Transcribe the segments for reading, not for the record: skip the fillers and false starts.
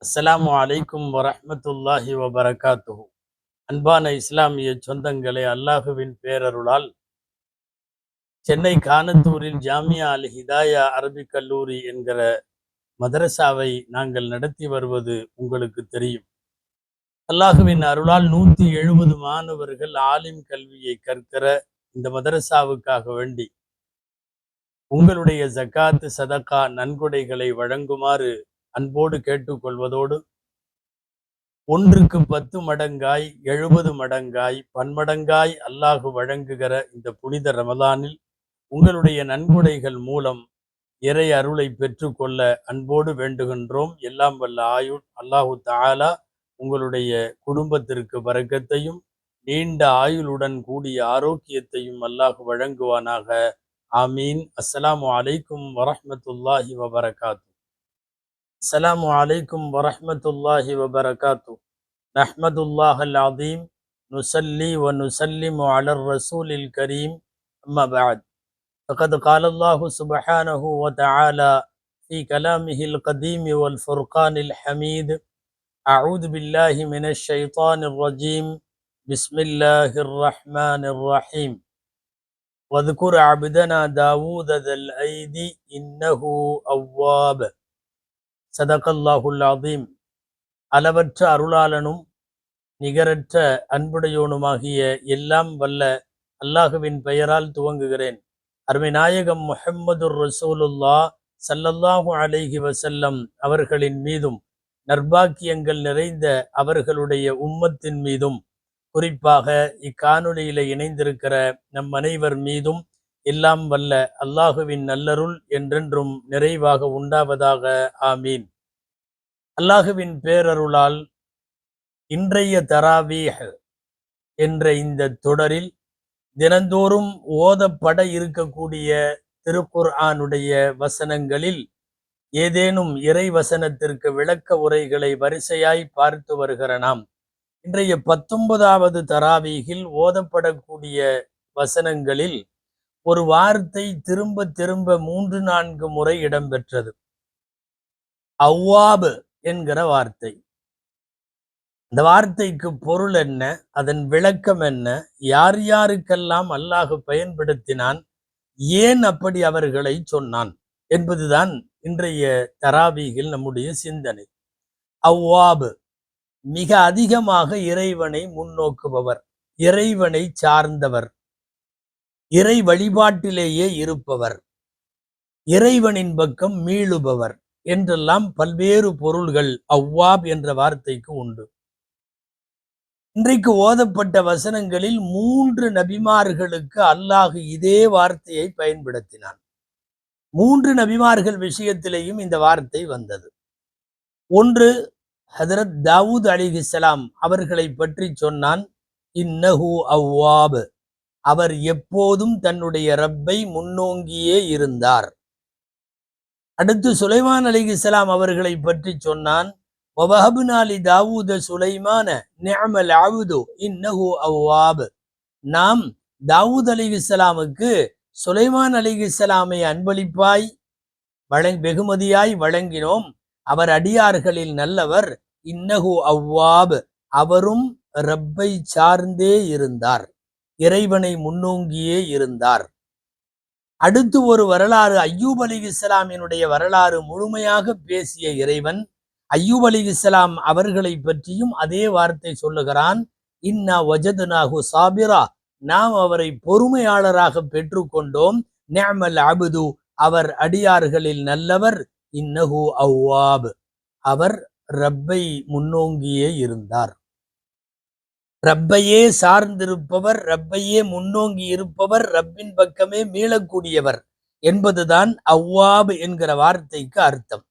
அஸ்ஸலாமு அலைக்கும் வரஹ்மத்துல்லாஹி வபரகாத்துஹு. அன்பான இஸ்லாமிய சொந்தங்களே, அல்லாஹுவின் பேரருளால் சென்னை கானத்தூரில் ஜாமியா அல் ஹிதாயா அரபிக் கல்லூரி என்கிற மதரசாவை நாங்கள் நடத்தி வருவது உங்களுக்கு தெரியும். அல்லாஹுவின் அருளால் 170 மாணவர்கள் ஆலிம் கல்வியை கற்கிற இந்த மதரசாவுக்காக வேண்டி உங்களுடைய ஜக்காத்து சதகா நன்கொடைகளை வழங்குமாறு அன்போடு கேட்டுக்கொள்வதோடு, ஒன்றுக்கு 10 மடங்காய் 70 மடங்காய் பன்மடங்காய் அல்லாஹு வழங்குகிற இந்த புனித ரமலானில் உங்களுடைய நன்கொடைகள் மூலம் இறை அருளை பெற்றுக்கொள்ள அன்போடு வேண்டுகின்றோம். எல்லாம் வல்ல அல்லாஹு தஆலா உங்களுடைய குடும்பத்திற்கு பரக்கத்தையும் நீண்ட ஆயுளுடன் கூடிய ஆரோக்கியத்தையும் அல்லாஹ் வழங்குவானாக. ஆமீன். அஸ்ஸலாமு அலைக்கும் வரஹ்மத்துல்லாஹி வபரகாத்து. அஸ்ஸலாமு அலைக்கும் வரஹ்மத்துல்லாஹி வபரகாத்து. நஹ்மதுல்லாஹல் அதீம், நுஸல்லி வ நுஸல்லிமு அலர் ரசூலில் கரீம், அம்மா பஅத். فقد قال الله سبحانه وتعالى في كلامه القديم والفرقان الحميد: أعوذ بالله من الشيطان الرجيم، بسم الله الرحمن الرحيم. واذكر عبدنا داود ذا الأيد إنه أواب. صدق الله العظيم. அளவற்ற அருளாளனும் நிகரற்ற அன்புடையோனுமாகிய எல்லாம் வல்ல அல்லாஹுவின் பெயரால் துவங்குகிறேன். அருமை நாயகம் முஹம்மதுர் ரசூலுல்லாஹ் ஸல்லல்லாஹு அலைஹி வஸல்லம் அவர்களின் மீதும் நற்பாக்கியங்கள் நிறைந்த அவர்களுடைய உம்மத்தின் மீதும், குறிப்பாக இக்காணொலியில இணைந்திருக்கிற நம் அனைவர் மீதும் எல்லாம் வல்ல அல்லாஹுவின் நல்லருள் என்றென்றும் நிறைவாக உண்டாவதாக. ஆமீன். அல்லாஹுவின் பேரருளால் இன்றைய தராவீஹ் என்ற இந்த தொடரில் தினந்தோறும் ஓதப்பட இருக்கக்கூடிய திருக்குர்ஆனுடைய வசனங்களில் ஏதேனும் இறை வசனத்திற்கு விளக்க உரைகளை வரிசையாய் பார்த்து வருகிற நாம் இன்றைய 19வது தராவீகில் ஓதப்படக்கூடிய வசனங்களில் ஒரு வார்த்தை திரும்ப திரும்ப 3-4 முறை இடம்பெற்றது. அவ்வாப் என்கிற வார்த்தை. இந்த வார்த்தைக்கு பொருள் என்ன, அதன் விளக்கம் என்ன, யார் யாருக்கெல்லாம் அல்லாஹ் பயன்படுத்தினான், ஏன் அப்படி அவர்களை சொன்னான் என்பதுதான் இன்றைய தராவீகில் நம்முடைய சிந்தனை. அவ்வாப், மிக அதிகமாக இறைவனை முன்னோக்குபவர், இறைவனை சார்ந்தவர், இறை வழிபாட்டிலேயே இருப்பவர், இறைவனின் பக்கம் மீளுபவர் என்றெல்லாம் பல்வேறு பொருள்கள் அவ்வாப் என்ற வார்த்தைக்கு உண்டு. இன்றைக்கு ஓதப்பட்ட வசனங்களில் 3 நபிமார்களுக்கு அல்லாஹ் இதே வார்த்தையை பயன்படுத்தினான். 3 நபிமார்கள் விஷயத்திலேயும் இந்த வார்த்தை வந்தது. ஒன்று, ஹதரத் தாவூத் அலைஹிஸ்ஸலாம் அவர்களை பற்றி சொன்னான், இன்னஹு அவ்வாப், அவர் எப்போதும் தன்னுடைய ரப்பை முன்னோங்கியே இருந்தார். அடுத்து சுலைமான் அலைஹிஸ்ஸலாம் அவர்களை பற்றி சொன்னான், வவஹப்னா லி தாவூத சுலைமான நிஅமல் அப்து இன்னஹு அவ்வாப், நாம் தாவூத் அலைஹிஸ்ஸலாமுக்கு சுலைமான் அலைஹிஸ்ஸலாமை அன்பளிப்பாய் வெகுமதியாய் வழங்கினோம், அவர் அடியார்களில் நல்லவர், இன்னஹு அவ்வாப், அவரும் ரப்பை சார்ந்தே இருந்தார், இறைவனை முன்னோங்கியே இருந்தார். அடுத்து ஒரு வரலாறு, அய்யூப் அலைஹிஸ்ஸலாமினுடைய வரலாறு முழுமையாக பேசிய இறைவன் அய்யூப் அலைஹிஸ்ஸலாம் அவர்களை பற்றியும் அதே வார்த்தை சொல்லுகிறான், இன்னா வஜத்னாஹு சாபிரா, நாம் அவரை பொறுமையாளராக பெற்றுக்கொண்டோம், நிஅமல் அப்து, அவர் அடியார்களில் நல்லவர், இன்னஹு அவ்வாப், அவர் ரப்பை முன்னோங்கியே இருந்தார். ரப்பையே சார்ந்திருப்பவர், ரப்பையே முன்னோங்கி இருப்பவர், ரப்பின் பக்கமே மீளக்கூடியவர் என்பதுதான் அவ்வாப் என்கிற வார்த்தைக்கு அர்த்தம்.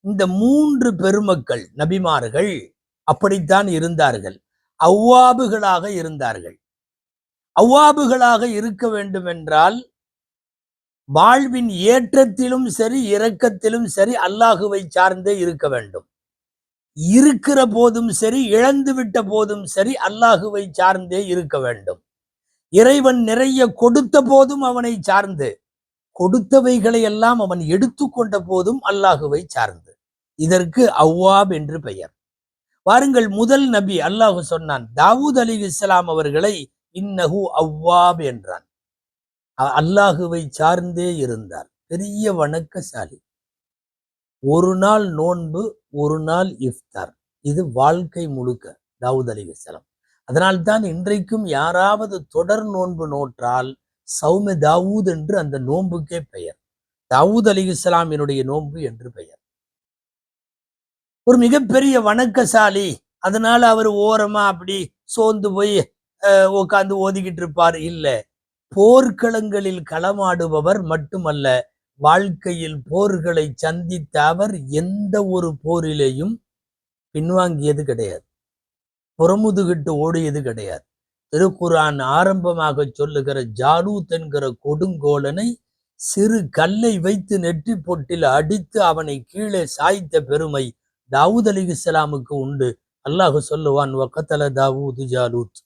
இந்த 3 பெருமக்கள் நபிமார்கள் அப்படித்தான் இருந்தார்கள், அவ்வாபுகளாக இருந்தார்கள். அவ்வாபுகளாக இருக்க வேண்டும் என்றால் வாழ்வின் ஏற்றத்திலும் சரி இரக்கத்திலும் சரி அல்லாஹுவை சார்ந்தே இருக்க வேண்டும். இருக்கிற போதும் சரி இழந்து விட்ட போதும் சரி அல்லாஹுவை சார்ந்தே இருக்க வேண்டும். இறைவன் நிறைய கொடுத்த போதும் அவனை சார்ந்து, கொடுத்தவைகளை எல்லாம் அவன் எடுத்துக்கொண்ட போதும் அல்லாஹுவை சார்ந்து, இதற்கு அவ்வாப் என்று பெயர். வாருங்கள், முதல் நபி அல்லாஹ் சொன்னான் தாவூத் அலைஹிஸ்ஸலாம் அவர்களை இன்னஹு அவ்வாப் என்றான். அல்லாஹுவை சார்ந்தே இருந்தார், பெரிய வணக்கசாலி. ஒரு நாள் நோன்பு, ஒரு நாள் இஃப்தார், இது வாழ்க்கை முழுக்க தாவூத் அலைஹிஸ்ஸலாம். அதனால்தான் இன்றைக்கும் யாராவது தொடர் நோன்பு நோற்றால் சௌம தாவூத் என்று அந்த நோன்புக்கே பெயர். தாவூத் அலைஹிஸ்ஸலாமினுடைய நோன்பு என்று பெயர். ஒரு மிகப்பெரிய வணக்கசாலி. அதனால அவர் ஓரமா அப்படி சோர்ந்து போய் உட்கார்ந்து ஓதிக்கிட்டு இருப்பார் இல்ல. போர்க்களங்களில் களமாடுபவர் மட்டுமல்ல, வாழ்க்கையில் போர்களை சந்தித்த அவர் எந்த ஒரு போரிலேயும் பின்வாங்கியது கிடையாது, புறமுதுகிட்டு ஓடியது கிடையாது. திருக்குர்ஆன் ஆரம்பமாக சொல்லுகிற ஜாலூத் என்கிற கொடுங்கோலனை சிறு கல்லை வைத்து நெற்றி பொட்டில் அடித்து அவனை கீழே சாய்த்த பெருமை தாவூத் அலைஹிஸ்ஸலாமுக்கு உண்டு. அல்லாஹ் சொல்லுவான் வகதல தாவூது ஜாலூத்.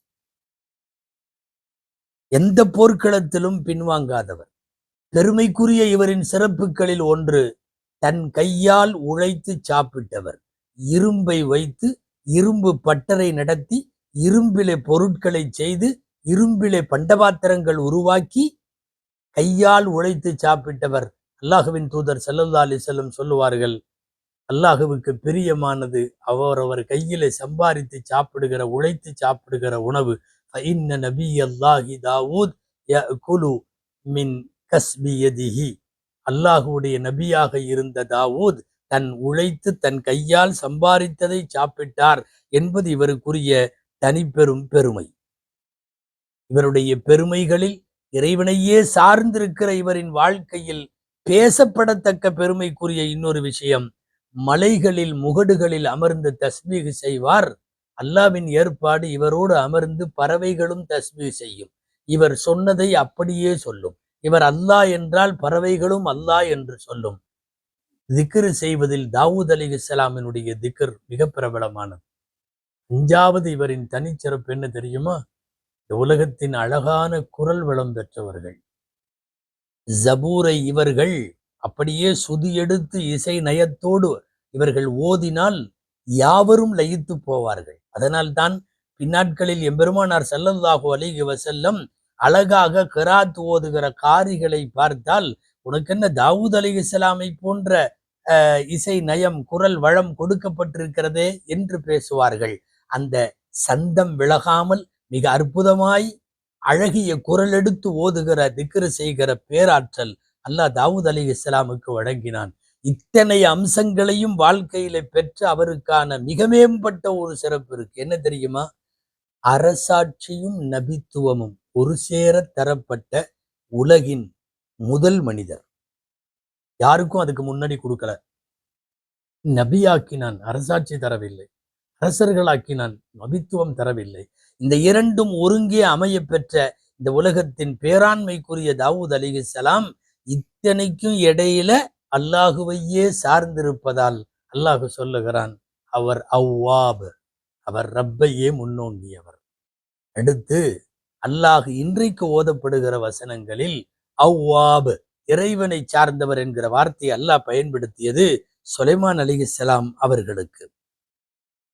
எந்த போர்க்களத்திலும் பின்வாங்காதவர். பெருமைக்குரிய இவரின் சிறப்புகளில் ஒன்று, தன் கையால் உழைத்து சாப்பிட்டவர். இரும்பை வைத்து இரும்பு பட்டறை நடத்தி இரும்பிலே பொருட்களை செய்து இரும்பிலே பண்டபாத்திரங்கள் உருவாக்கி கையால் உழைத்து சாப்பிட்டவர். அல்லாஹுவின் தூதர் ஸல்லல்லாஹு அலைஹி வஸல்லம் சொல்லுவார்கள், அல்லாஹுவுக்கு பிரியமானது அவரவர் கையிலே சம்பாதித்து சாப்பிடுகிற, உழைத்து சாப்பிடுகிற உணவு. ஃபஇன்ன நபியல்லாஹி தாவூத் யஅகுலு மின் கஸ்பி யதிஹி. அல்லாஹுடைய நபியாக இருந்த தாவூத் தன் உழைத்து தன் கையால் சம்பாதித்ததை சாப்பிட்டார் என்பது இவருக்குரிய தனிப்பெரும் பெருமை. இவருடைய பெருமைகளில் இறைவனையே சார்ந்திருக்கிற இவரின் வாழ்க்கையில் பேசப்படத்தக்க பெருமைக்குரிய இன்னொரு விஷயம், மலைகளில் முகடுகளில் அமர்ந்து தஸ்பீஹ் செய்வார். அல்லாவின் ஏற்பாடு, இவரோடு அமர்ந்து பறவைகளும் தஸ்பீஹ் செய்யும். இவர் சொன்னதை அப்படியே சொல்லும். இவர் அல்லாஹ் என்றால் பறவைகளும் அல்லாஹ் என்று சொல்லும். திக்ர் செய்வதில் தாவூத் அலைஹிஸ்ஸலாமினுடைய திக்ர் மிக பிரபலமானது. அஞ்சாவது இவரின் தனிச்சிறப்பு என்ன தெரியுமா? உலகத்தின் அழகான குரல் வளம் பெற்றவர்கள். ஜபூரை இவர்கள் அப்படியே சுதி எடுத்து இசை நயத்தோடு இவர்கள் ஓதினால் யாவரும் லயித்து போவார்கள். அதனால்தான் பின்னாட்களில் எம்பெருமானார் ஸல்லல்லாஹு அலைஹி வஸல்லம் அழகாக கிராத் ஓதுகிற காரிகளை பார்த்தால், உனக்கு என்ன தாவூத் அலைஹிஸ்ஸலாமை போன்ற இசை நயம் குரல் வளம் கொடுக்கப்பட்டிருக்கிறதே என்று பேசுவார்கள். அந்த சந்தம் விலகாமல் மிக அற்புதமாய் அழகிய குரல் எடுத்து ஓதுகிற திக்ரு செய்கிற பேராற்றல் அல்லாஹ் தாவூத் அலைஹிஸ்ஸலாமுக்கு வழங்கினான். இத்தனை அம்சங்களையும் வாழ்க்கையில பெற்ற அவருக்கான மிக மேம்பட்ட ஒரு சிறப்பு இருக்கு. என்ன தெரியுமா? அரசாட்சியும் நபித்துவமும் ஒரு சேர தரப்பட்ட உலகின் முதல் மனிதர். யாருக்கும் அதுக்கு முன்னாடி கொடுக்கல. நபியாக்கினான், அரசாட்சி தரவில்லை. அரசர்களாக்கினான், நபித்துவம் தரவில்லை. இந்த இரண்டும் ஒருங்கே அமைய பெற்ற இந்த உலகத்தின் பேராண்மைக்குரிய தாவூத் அலைஹிஸ்ஸலாம் இத்தனைக்கும் இடையில அல்லாஹுவையே சார்ந்திருப்பதால் அல்லாஹ் சொல்லுகிறான், அவர் அவ்வாப், அவர் ரப்பையே முன்னோங்கியவர். அடுத்து அல்லாஹ் இன்றைக்கு ஓதப்படுகிற வசனங்களில் அவ்வாப், இறைவனை சார்ந்தவர் என்கிற வார்த்தையை அல்லாஹ் பயன்படுத்தியது சுலைமான் அலைஹிஸ்ஸலாம் அவர்களுக்கு.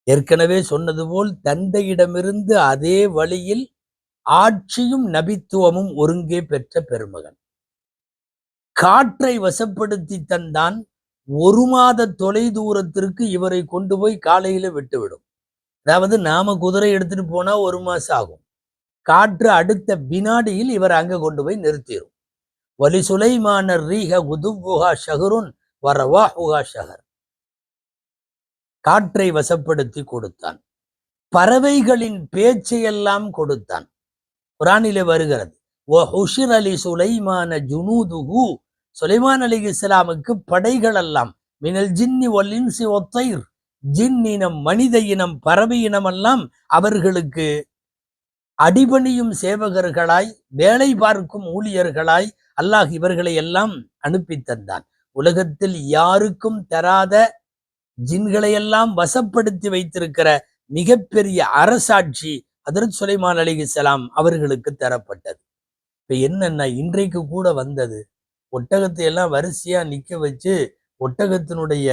ஏற்கனவே சொன்னது போல் தந்தையிடமிருந்து அதே வழியில் ஆட்சியும் நபித்துவமும் ஒருங்கே பெற்ற பெருமகன். காற்றை வசப்படுத்தி தந்தான். 1 மாத தொலை தூரத்திற்கு இவரை கொண்டு போய் காலையில விட்டுவிடும். அதாவது நாம குதிரை எடுத்துட்டு போனா 1 மாசம் ஆகும். காற்று அடுத்த வினாடியில் இவர் அங்க கொண்டு போய் நிறுத்திடும். வலி சுலைமான ரீஹ குதுவுஹா ஷஹருன் வரவாஹுஹா ஷஹர். காற்றை வசப்படுத்தி கொடுத்தான். பறவைகளின் பேச்சையெல்லாம் கொடுத்தான். குர்ஆனிலே வருகிறது, வஹுஷிர லி சுலைமான ஜுனூதுஹு. சுலைமான் அலைஹிஸ்ஸலாமுக்கு படைகள் எல்லாம் மினல் ஜின்னி வல் இன்சி வத்தைர், ஜின் இனம், மனித இனம், பறவை இனம் எல்லாம் அவர்களுக்கு அடிபணியும் சேவகர்களாய், வேலை பார்க்கும் ஊழியர்களாய் அல்லாஹ் இவர்களை எல்லாம் அனுப்பி தந்தான். உலகத்தில் யாருக்கும் தராத ஜின்களை எல்லாம் வசப்படுத்தி வைத்திருக்கிற மிகப்பெரிய அரசாட்சி ஹஜ்ரத் சுலைமான் அலைஹிஸ்ஸலாம் அவர்களுக்கு தரப்பட்டது. இப்ப என்னன்னா, இன்றைக்கு கூட வந்தது, ஒட்டகத்தை எல்லாம் வரிசையா நிக்க வச்சு ஒட்டகத்தினுடைய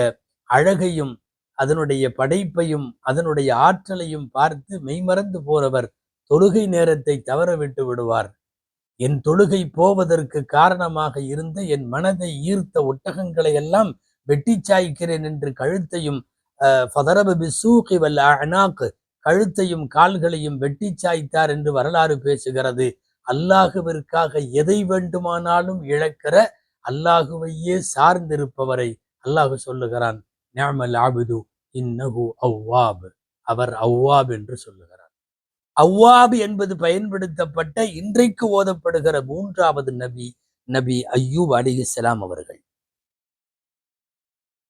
அழகையும் அதனுடைய படைப்பையும் அதனுடைய ஆற்றலையும் பார்த்து மெய்மறந்து போறவர் தொழுகை நேரத்தை தவற விட்டு விடுவார். என் தொழுகை போவதற்கு காரணமாக இருந்த என் மனதை ஈர்த்த ஒட்டகங்களை எல்லாம் வெட்டி சாய்க்கிறேன் என்று கழுத்தையும் கழுத்தையும் கால்களையும் வெட்டி சாய்த்தார் என்று வரலாறு பேசுகிறது. அல்லாஹுவிற்காக எதை வேண்டுமானாலும் இழக்கிற அல்லாஹுவையே சார்ந்திருப்பவரை அல்லாஹு சொல்லுகிறான், நிஅமல் அப்து இன்னஹு அவ்வாப், அவர் அவ்வாப் என்று சொல்லுகிறார். அவ்வாப் என்பது பயன்படுத்தப்பட்ட இன்றைக்கு ஓதப்படுகிற 3வது நபி நபி அய்யூப் அலைஹிஸ்ஸலாம் அவர்கள்.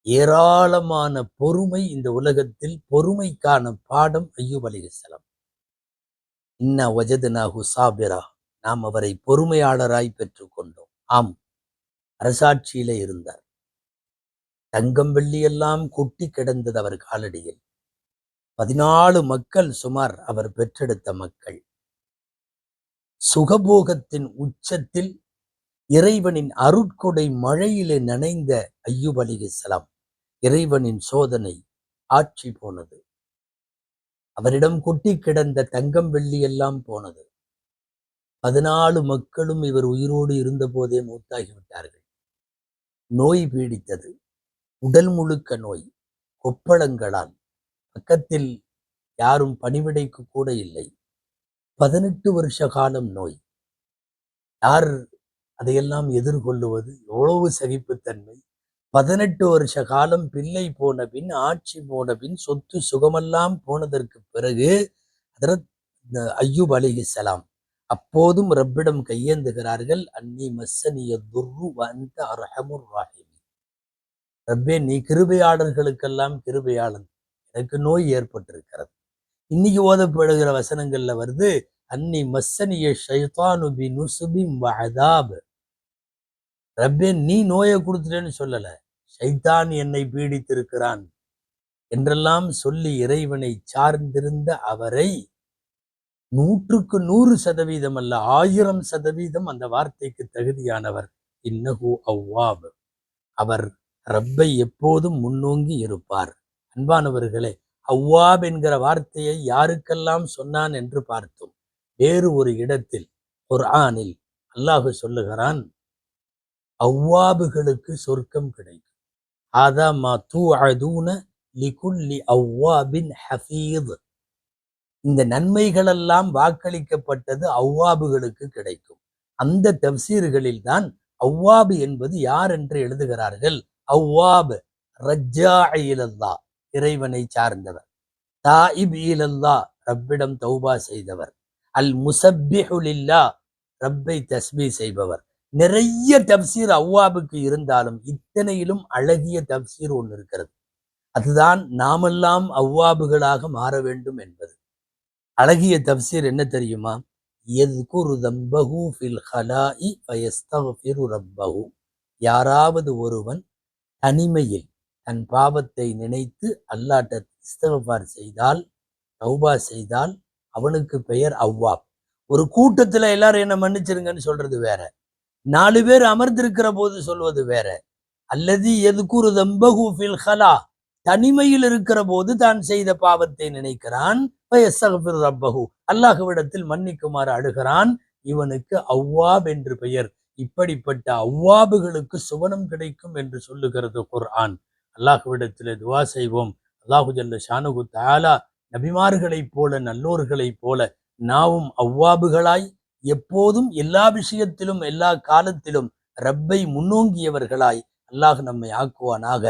ஏராளமான பொறுமை இந்த உலகத்தில், பொறுமைக்கான பாடம் அய்யூப் அலைஹிஸ்ஸலாம். இன்னா வஜத்னாஹு சாபிரா, நாம் அவரை பொறுமையாளராய் பெற்றுக்கொண்டோம். ஆம், அரசாட்சியிலே இருந்தார். தங்கம் வெள்ளி எல்லாம் கொட்டி கிடந்தது அவர் காலடியில். 14 மக்கள் சுமார் அவர் பெற்றெடுத்த மக்கள். சுகபோகத்தின் உச்சத்தில் இறைவனின் அருட்கொடை மழையிலே நனைந்த அய்யூப் அலைஹிஸ்ஸலாம். இறைவனின் சோதனை ஆட்சி போனது. அவரிடம் கொட்டி கிடந்த தங்கம் வெள்ளி எல்லாம் போனது. 14 மக்களும் இவர் உயிரோடு இருந்த போதே மூத்தாகிவிட்டார்கள். நோய் பீடித்தது, உடல் முழுக்க நோய், கொப்பளங்களால். பக்கத்தில் யாரும் பணிவிடைக்கு கூட இல்லை. 18 வருஷ காலம் நோய். யார் அதையெல்லாம் எதிர்கொள்ளுவது? எவ்வளவு சகிப்புத்தன்மை! 18 வருஷ காலம் பிள்ளை போன பின், ஆட்சி போன பின், சொத்து சுகமெல்லாம் போனதற்கு பிறகு அய்யூப் அலைஹிஸ்ஸலாம் அப்போதும் ரப்பிடம் கையேந்துகிறார்கள். அன்னி மஸ்ஸனிய துர்ரு வ அன்த அர்ஹமுர் ராஹிமீன். ரப்பே, நீ கிருபையாளர்களுக்கெல்லாம் கிருபையாளன், எனக்கு நோய் ஏற்பட்டிருக்கிறது. இன்னைக்கு ஓதப்படுகிற வசனங்கள்ல வருது, அன்னி மஸ்ஸனிய ஷைத்தானு பி நுஸ்பின் வ அதாப். ரப்பே, நீ நோயை கொடுத்துட்டேன்னு சொல்லல, ஷைத்தான் என்னை பீடித்திருக்கிறான் என்றெல்லாம் சொல்லி இறைவனை சார்ந்திருந்த அவரை 100க்கு 100% அல்ல, 1000% அந்த வார்த்தைக்கு தகுதியானவர். இன்னஹு அவ்வாப், அவர் ரப்பை எப்போதும் முன்னோங்கி இருப்பார். அன்பானவர்களே, அவ்வாப் என்கிற வார்த்தையை யாருக்கெல்லாம் சொன்னான் என்று பார்த்தோம். வேறு ஒரு இடத்தில் குர்ஆனில் அல்லாஹு சொல்லுகிறான், அவ்வாபுகளுக்கு சொர்க்கம் கிடைக்கும். ஆதா மா தூஅதூன லிகுல்லி அவ்வாபின் ஹஃபீத். இந்த நன்மைகளெல்லாம் வாக்களிக்கப்பட்டது அவ்வாபுகளுக்கு கிடைக்கும். அந்த தஃசீர்களில் தான் அவ்வாபு என்பது யார் என்று எழுதுகிறார்கள். அவ்வாப் ரஜ்ஜாஇ இலல்லாஹ், இறைவனை சார்ந்தவர். தாயிப் இலல்லாஹ், ரப்பிடம் தௌபா செய்தவர். அல் முஸப்பிஹு லில்லாஹ், ரப்பை தஸ்பீஹ் செய்பவர். நிறைய தப்சீர் அவ்வாபுக்கு இருந்தாலும் இத்தனையிலும் அழகிய தப்சீர் ஒன்று இருக்கிறது. அதுதான் நாமெல்லாம் அவ்வாபுகளாக மாற வேண்டும் என்பது. அழகிய தப்சீர் என்ன தெரியுமா? யذ்குரு தம்பஹு ஃபில் ஹலாஇ ஃபயஸ்தக்ஃபிரு ரப்பஹு. யாராவது ஒருவன் தனிமையில் தன் பாவத்தை நினைத்து அல்லாஹ்ட்ட இஸ்திக்ஃபார் செய்தால், தௌபா செய்தால், அவனுக்கு பெயர் அவ்வாப். ஒரு கூட்டத்துல எல்லாரும் என்ன மன்னிச்சிருங்கன்னு சொல்றது வேற, 4 பேர் அமர்ந்திருக்கிற போது சொல்வது வேற. அல்லது யذ்குரு தம்பஹு ஃபில் ஹலா, தனிமையில் இருக்கிற போது தான் செய்த பாவத்தை நினைக்கிறான். ஃபயஸ்தக்ஃபிரு ரப்பஹு, அல்லாஹ்விடத்தில் மன்னிக்குமாறு அழுகிறான். இவனுக்கு அவ்வாப் என்று பெயர். இப்படிப்பட்ட அவ்வாபுகளுக்கு சுவனம் கிடைக்கும் என்று சொல்லுகிறது குர்ஆன். அல்லாஹ்விடத்திலே துஆ செய்வோம். அல்லாஹு ஜல்ல ஷானுஹு தஆலா நபிமார்களைப் போல, நல்லோர்களைப் போல நாவும் அவ்வாபுகளாய், எப்போதும் எல்லா விஷயத்திலும் எல்லா காலத்திலும் ரப்பை முன்னோங்கியவர்களாய் அல்லாஹ் நம்மை ஆக்குவானாக.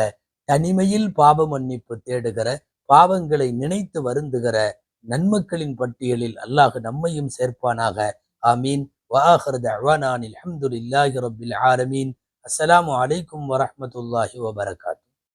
தனிமையில் பாவ மன்னிப்பு தேடுகிற, பாவங்களை நினைத்து வருந்துகிற நன்மக்களின் பட்டியலில் அல்லாஹ் நம்மையும் சேர்ப்பானாக. ஆமீன். وآخر دعوانا الحمد لله رب العالمين. السلام عليكم ورحمة الله وبركاته.